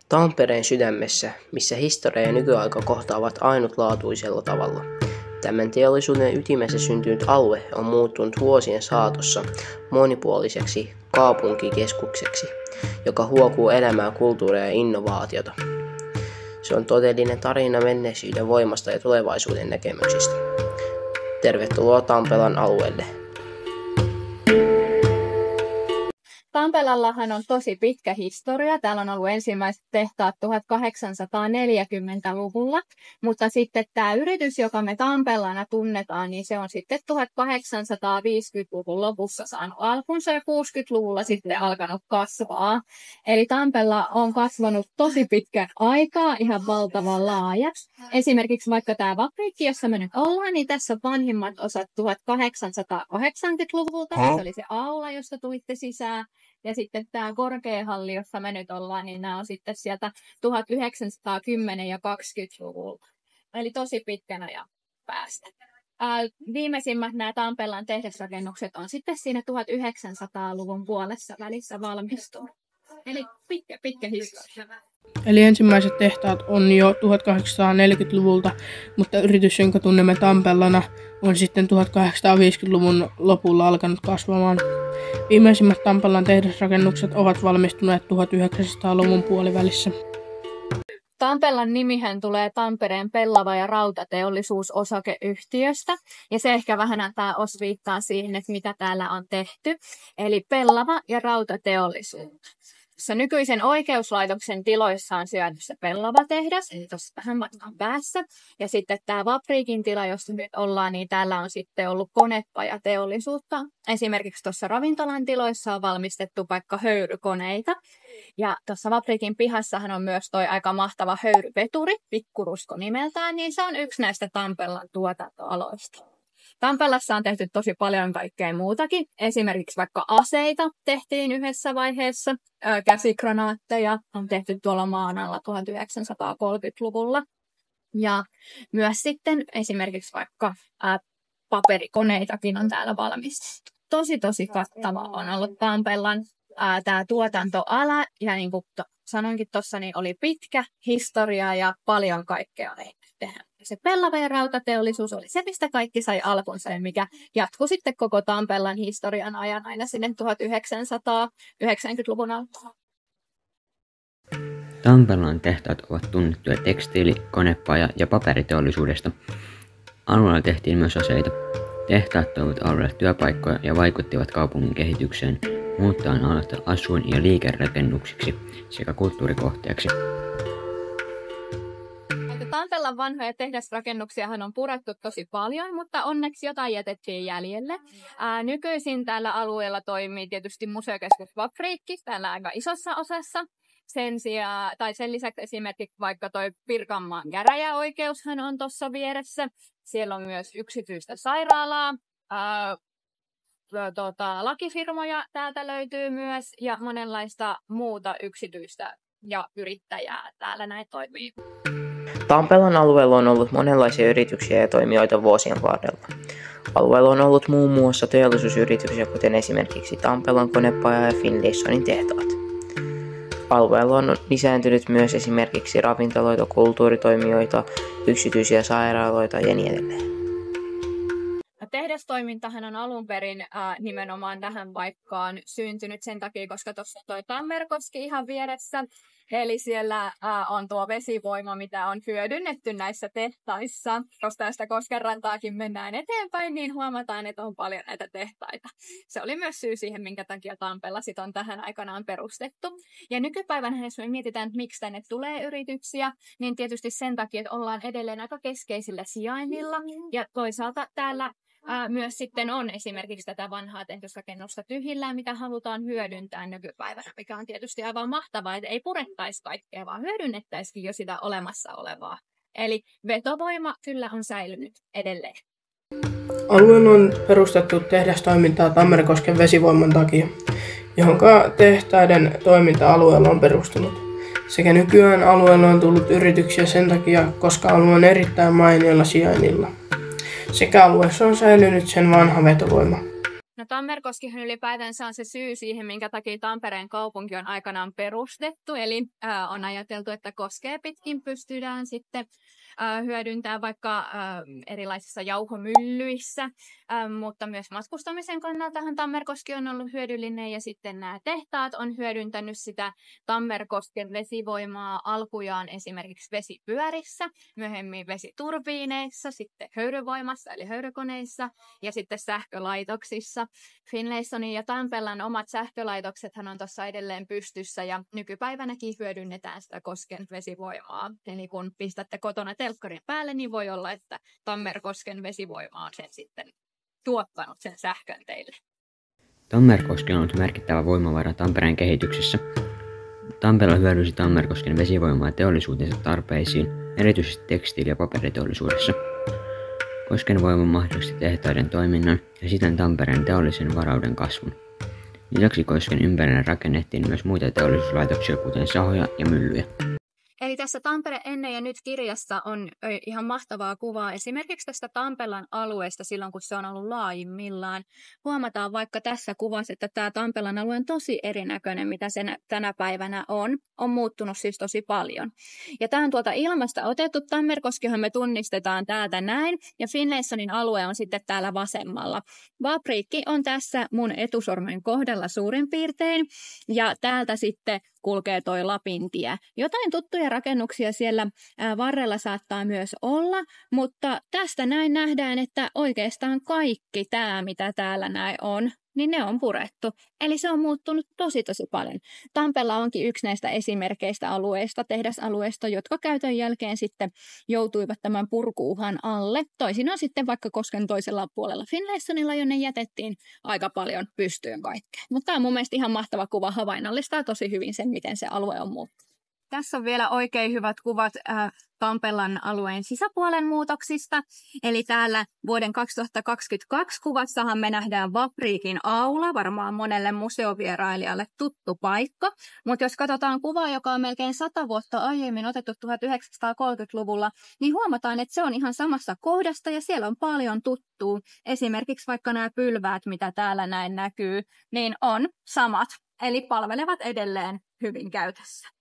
Tampereen sydämessä, missä historia ja nykyaika kohtaavat ainutlaatuisella tavalla. Tämän teollisuuden ytimessä syntynyt alue on muuttunut vuosien saatossa monipuoliseksi kaupunkikeskukseksi, joka huokuu elämää, kulttuuria ja innovaatiota. Se on todellinen tarina menneisyyden voimasta ja tulevaisuuden näkemyksistä. Tervetuloa Tampelan alueelle. Tampelallahan on tosi pitkä historia. Täällä on ollut ensimmäiset tehtaat 1840-luvulla, mutta sitten tämä yritys, joka me Tampelana tunnetaan, niin se on sitten 1850-luvun lopussa saanut alkunsa ja 60-luvulla sitten alkanut kasvaa. Eli Tampella on kasvanut tosi pitkän aikaa, ihan valtavan laajaksi. Esimerkiksi vaikka tämä Vapriikki, jossa me nyt ollaan, niin tässä on vanhimmat osat 1880-luvulta. Se oli se aula, josta tulitte sisään. Ja sitten tämä korkeahalli, jossa me nyt ollaan, niin nämä on sitten sieltä 1910- ja 20-luvulta. Eli tosi pitkän ajan päästä. Viimeisimmät nämä Tampelan tehdasrakennukset on sitten siinä 1900-luvun puolessa välissä valmistunut. Eli pitkä historia. Eli ensimmäiset tehtaat on jo 1840-luvulta, mutta yritys, jonka tunnemme Tampellana, on sitten 1850-luvun lopulla alkanut kasvamaan. Viimeisimmät Tampelan tehdasrakennukset ovat valmistuneet 1900-luvun puolivälissä. Tampelan nimihän tulee Tampereen pellava- ja rautateollisuusosakeyhtiöstä, ja se ehkä vähän antaa osviittaa siihen, että mitä täällä on tehty. Eli pellava- ja rautateollisuus. Tuossa nykyisen oikeuslaitoksen tiloissa on sijainnut se pellava-tehdas, eli tuossa vähän matkan päässä. Ja sitten tämä Vapriikin tila, jossa nyt ollaan, niin täällä on sitten ollut konepajateollisuutta. Esimerkiksi tuossa ravintolan tiloissa on valmistettu vaikka höyrykoneita. Ja tuossa Vapriikin pihassahan on myös toi aika mahtava höyryveturi, Pikkurusko nimeltään, niin se on yksi näistä Tampelan tuotantoaloista. Tampelassa on tehty tosi paljon kaikkea muutakin. Esimerkiksi vaikka aseita tehtiin yhdessä vaiheessa. Käsikranaatteja on tehty tuolla maan alla 1930-luvulla. Ja myös sitten esimerkiksi vaikka paperikoneitakin on täällä valmistettu. Tosi kattava on ollut Tampelan tämä tuotantoala. Ja niin kuin sanoinkin tuossa, niin oli pitkä historia ja paljon kaikkea tehdä. Se pellava- ja rautateollisuus oli se, mistä kaikki sai alkunsa ja mikä jatkui sitten koko Tampelan historian ajan aina sinne 1990-luvun alkuun. Tampelan tehtaat ovat tunnettuja tekstiili-, konepaja- ja paperiteollisuudesta. Alueella tehtiin myös aseita. Tehtaat toivat alueelle työpaikkoja ja vaikuttivat kaupungin kehitykseen, muuttaen aluetta asuin- ja liikerakennuksiksi sekä kulttuurikohteeksi. Tampelan vanhoja tehdasrakennuksiahan on purettu tosi paljon, mutta onneksi jotain jätettiin jäljelle. Nykyisin tällä alueella toimii tietysti museokeskus Vapriikki, täällä aika isossa osassa. Sen lisäksi esimerkiksi vaikka toi Pirkanmaan käräjäoikeushan on tuossa vieressä. Siellä on myös yksityistä sairaalaa. Lakifirmoja täältä löytyy myös ja monenlaista muuta yksityistä ja yrittäjää täällä näin toimii. Tampelan alueella on ollut monenlaisia yrityksiä ja toimijoita vuosien varrella. Alueella on ollut muun muassa teollisuusyrityksiä, kuten esimerkiksi Tampelan konepaja ja Finlaysonin tehtaat. Alueella on lisääntynyt myös esimerkiksi ravintoloita, kulttuuritoimijoita, yksityisiä sairaaloita ja niin edelleen. Tehdastoimintahan on alun perin nimenomaan tähän paikkaan syntynyt sen takia, koska tuossa toi Tammerkoski ihan vieressä. Eli siellä on tuo vesivoima, mitä on hyödynnetty näissä tehtaissa. Koska tästä Koskenrantaakin mennään eteenpäin, niin huomataan, että on paljon näitä tehtaita. Se oli myös syy siihen, minkä takia Tampella sit on tähän aikanaan perustettu. Ja nykypäivänä, jos me mietitään, että miksi tänne tulee yrityksiä, niin tietysti sen takia, että ollaan edelleen aika keskeisillä sijainnilla. Ja toisaalta täällä myös sitten on esimerkiksi tätä vanhaa tehdasrakennusta tyhjillään, mitä halutaan hyödyntää nykypäivänä, mikä on tietysti aivan mahtavaa, että ei purettaisi kaikkea, vaan hyödynnettäisikin jo sitä olemassa olevaa. Eli vetovoima kyllä on säilynyt edelleen. Alueella on perustettu tehdastoimintaa Tammerkosken vesivoiman takia, johon tehtaiden toiminta alueella on perustunut. Sekä nykyään alueella on tullut yrityksiä sen takia, koska alue on erittäin mainiolla sijainnilla. Sekä alueessa on säilynyt sen vanha vetovoima. No Tammerkoskihan ylipäätänsä on se syy siihen, minkä takia Tampereen kaupunki on aikanaan perustettu. Eli on ajateltu, että koskea pitkin pystytään sitten hyödyntämään vaikka erilaisissa jauhomyllyissä, mutta myös matkustamisen kannaltahan Tammerkoski on ollut hyödyllinen ja sitten nämä tehtaat on hyödyntänyt sitä Tammerkosken vesivoimaa alkujaan esimerkiksi vesipyörissä, myöhemmin vesiturbiineissa, sitten höyryvoimassa eli höyrykoneissa ja sitten sähkölaitoksissa. Finlaysonin ja Tampellan omat sähkölaitoksethan on tuossa edelleen pystyssä ja nykypäivänäkin hyödynnetään sitä kosken vesivoimaa. Eli kun pistätte kotona telkkarin päälle, niin voi olla, että Tammerkosken vesivoima on sen sitten tuottanut sen sähkön teille. Tammerkoski on ollut merkittävä voimavara Tampereen kehityksessä. Tampella hyödynsi Tammerkosken vesivoimaa teollisuutensa tarpeisiin, erityisesti tekstiili- ja paperiteollisuudessa. Kosken voima mahdollisti tehtaiden toiminnan ja siten Tampereen teollisen varauden kasvun. Lisäksi Kosken ympärille rakennettiin myös muita teollisuuslaitoksia, kuten sahoja ja myllyjä. Eli tässä Tampere ennen ja nyt -kirjassa on ihan mahtavaa kuvaa esimerkiksi tästä Tampellan alueesta silloin, kun se on ollut laajimmillaan. Huomataan vaikka tässä kuvassa, että tämä Tampellan alue on tosi erinäköinen, mitä se tänä päivänä on. On muuttunut siis tosi paljon. Ja tämä on tuolta ilmasta otettu. Tammerkoskihan me tunnistetaan täältä näin ja Finlaysonin alue on sitten täällä vasemmalla. Vapriikki on tässä mun etusormen kohdalla suurin piirtein ja täältä sitten kulkee toi Lapintie. Jotain tuttuja rakennuksia siellä varrella saattaa myös olla, mutta tästä näin nähdään, että oikeastaan kaikki tämä, mitä täällä näin on, niin ne on purettu. Eli se on muuttunut tosi paljon. Tampella onkin yksi näistä esimerkkeistä alueista, tehdasalueista, jotka käytön jälkeen sitten joutuivat tämän purkuuhan alle. Toisin on sitten vaikka Kosken toisella puolella Finlaysonilla, jonne jätettiin aika paljon pystyyn kaikkea. Mutta tämä on mun mielestä ihan mahtava kuva, havainnollistaa tosi hyvin sen, miten se alue on muuttunut. Tässä on vielä oikein hyvät kuvat Tampellan alueen sisäpuolen muutoksista. Eli täällä vuoden 2022 kuvassahan me nähdään Vapriikin aula, varmaan monelle museovierailijalle tuttu paikka. Mutta jos katsotaan kuvaa, joka on melkein 100 vuotta aiemmin otettu 1930-luvulla, niin huomataan, että se on ihan samassa kohdasta ja siellä on paljon tuttua. Esimerkiksi vaikka nämä pylväät, mitä täällä näin näkyy, niin on samat. Eli palvelevat edelleen hyvin käytössä.